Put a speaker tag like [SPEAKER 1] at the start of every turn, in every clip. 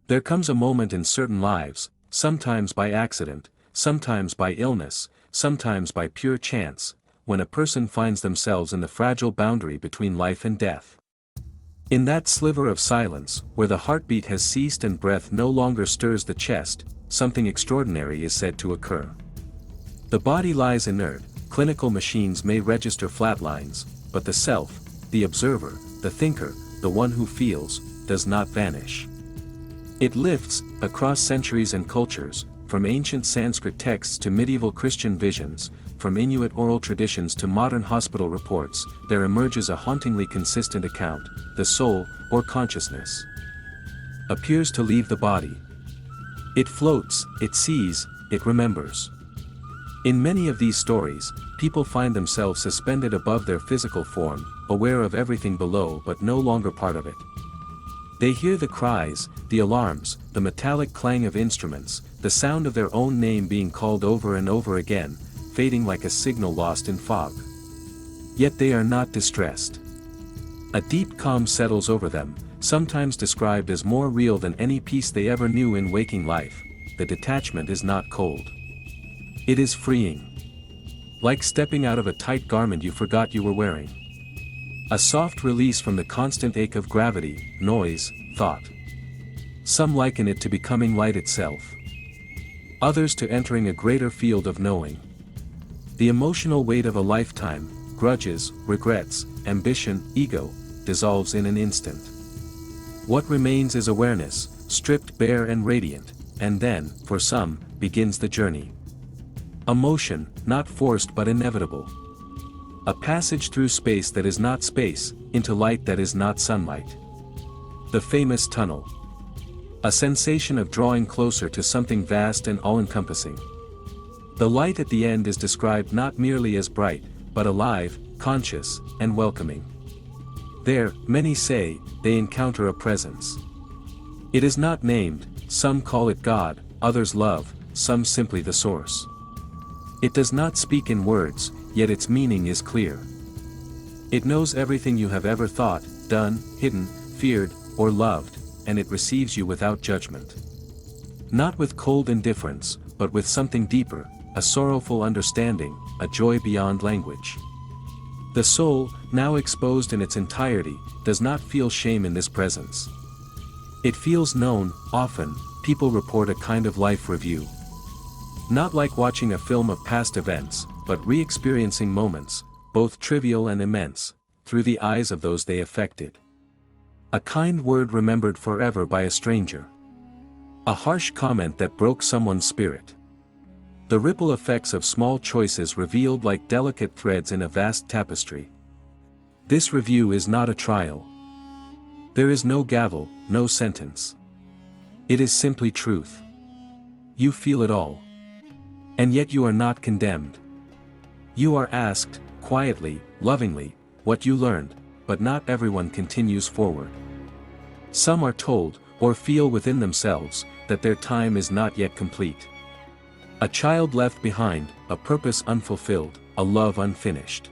[SPEAKER 1] There comes a moment in certain lives, sometimes by accident, sometimes by illness, sometimes by pure chance, when a person finds themselves in the fragile boundary between life and death. In that sliver of silence, where the heartbeat has ceased and breath no longer stirs the chest, something extraordinary is said to occur. The body lies inert, clinical machines may register flatlines, but the self, the observer, the thinker, the one who feels, does not vanish. It lifts, across centuries and cultures, from ancient Sanskrit texts to medieval Christian visions, from Inuit oral traditions to modern hospital reports, there emerges a hauntingly consistent account: the soul, or consciousness, appears to leave the body. It floats, it sees, it remembers. In many of these stories, people find themselves suspended above their physical form, aware of everything below but no longer part of it. They hear the cries, the alarms, the metallic clang of instruments, the sound of their own name being called over and over again, fading like a signal lost in fog. Yet they are not distressed. A deep calm settles over them, sometimes described as more real than any peace they ever knew in waking life. The detachment is not cold. It is freeing. Like stepping out of a tight garment you forgot you were wearing. A soft release from the constant ache of gravity, noise, thought. Some liken it to becoming light itself. Others to entering a greater field of knowing. The emotional weight of a lifetime, grudges, regrets, ambition, ego, dissolves in an instant. What remains is awareness, stripped bare and radiant, and then, for some, begins the journey. A motion, not forced but inevitable. A passage through space that is not space, into light that is not sunlight. The famous tunnel. A sensation of drawing closer to something vast and all-encompassing. The light at the end is described not merely as bright, but alive, conscious, and welcoming. There, many say, they encounter a presence. It is not named, some call it God, others love, some simply the source. It does not speak in words, yet its meaning is clear. It knows everything you have ever thought, done, hidden, feared, or loved, and it receives you without judgment. Not with cold indifference, but with something deeper, a sorrowful understanding, a joy beyond language. The soul, now exposed in its entirety, does not feel shame in this presence. It feels known. Often, people report a kind of life review. Not like watching a film of past events, but re-experiencing moments, both trivial and immense, through the eyes of those they affected. A kind word remembered forever by a stranger. A harsh comment that broke someone's spirit. The ripple effects of small choices revealed like delicate threads in a vast tapestry. This review is not a trial. There is no gavel, no sentence. It is simply truth. You feel it all. And yet you are not condemned. You are asked, quietly, lovingly, what you learned, but not everyone continues forward. Some are told, or feel within themselves, that their time is not yet complete. A child left behind, a purpose unfulfilled, a love unfinished.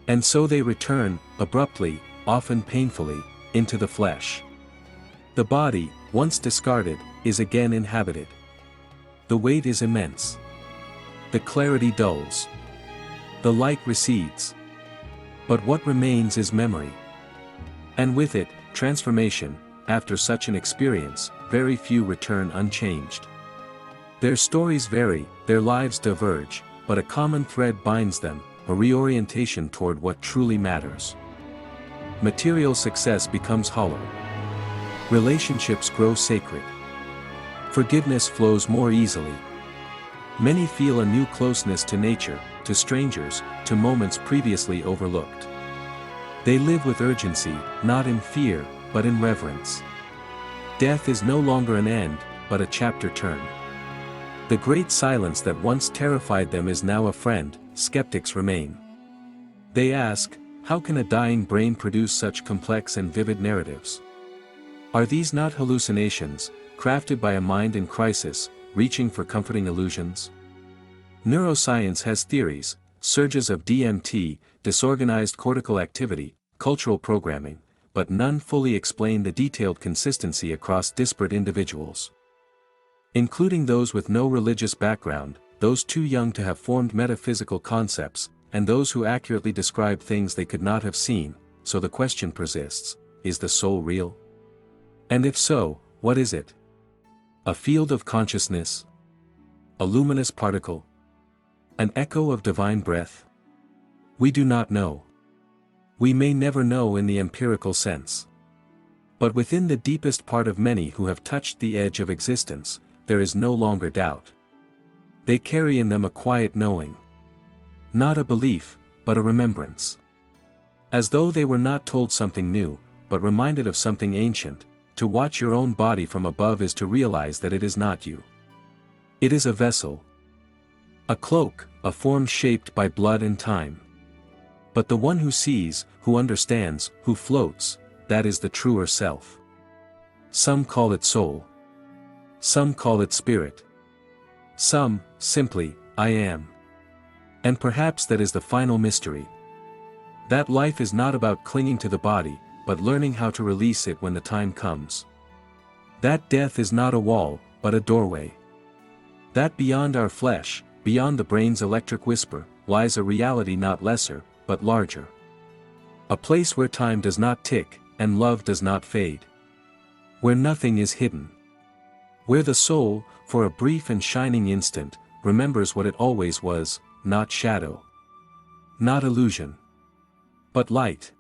[SPEAKER 1] And so they return, abruptly, often painfully, into the flesh. The body, once discarded, is again inhabited. The weight is immense. The clarity dulls. The light recedes. But what remains is memory. And with it, transformation. After such an experience, very few return unchanged. Their stories vary, their lives diverge, but a common thread binds them, a reorientation toward what truly matters. Material success becomes hollow. Relationships grow sacred. Forgiveness flows more easily. Many feel a new closeness to nature, to strangers, to moments previously overlooked. They live with urgency, not in fear, but in reverence. Death is no longer an end, but a chapter turned. The great silence that once terrified them is now a friend. Skeptics remain. They ask, how can a dying brain produce such complex and vivid narratives? Are these not hallucinations, crafted by a mind in crisis, reaching for comforting illusions? Neuroscience has theories: surges of DMT, disorganized cortical activity, cultural programming, but none fully explain the detailed consistency across disparate individuals. Including those with no religious background, those too young to have formed metaphysical concepts, and those who accurately describe things they could not have seen. So the question persists, is the soul real? And if so, what is it? A field of consciousness? A luminous particle? An echo of divine breath? We do not know. We may never know in the empirical sense. But within the deepest part of many who have touched the edge of existence, there is no longer doubt. They carry in them a quiet knowing. Not a belief, but a remembrance. As though they were not told something new, but reminded of something ancient. To watch your own body from above is to realize that it is not you. It is a vessel. A cloak, a form shaped by blood and time. But the one who sees, who understands, who floats, that is the truer self. Some call it soul. Some call it spirit. Some, simply, I am. And perhaps that is the final mystery. That life is not about clinging to the body, but learning how to release it when the time comes. That death is not a wall, but a doorway. That beyond our flesh, beyond the brain's electric whisper, lies a reality not lesser, but larger. A place where time does not tick, and love does not fade. Where nothing is hidden. Where the soul, for a brief and shining instant, remembers what it always was, not shadow. Not illusion. But light.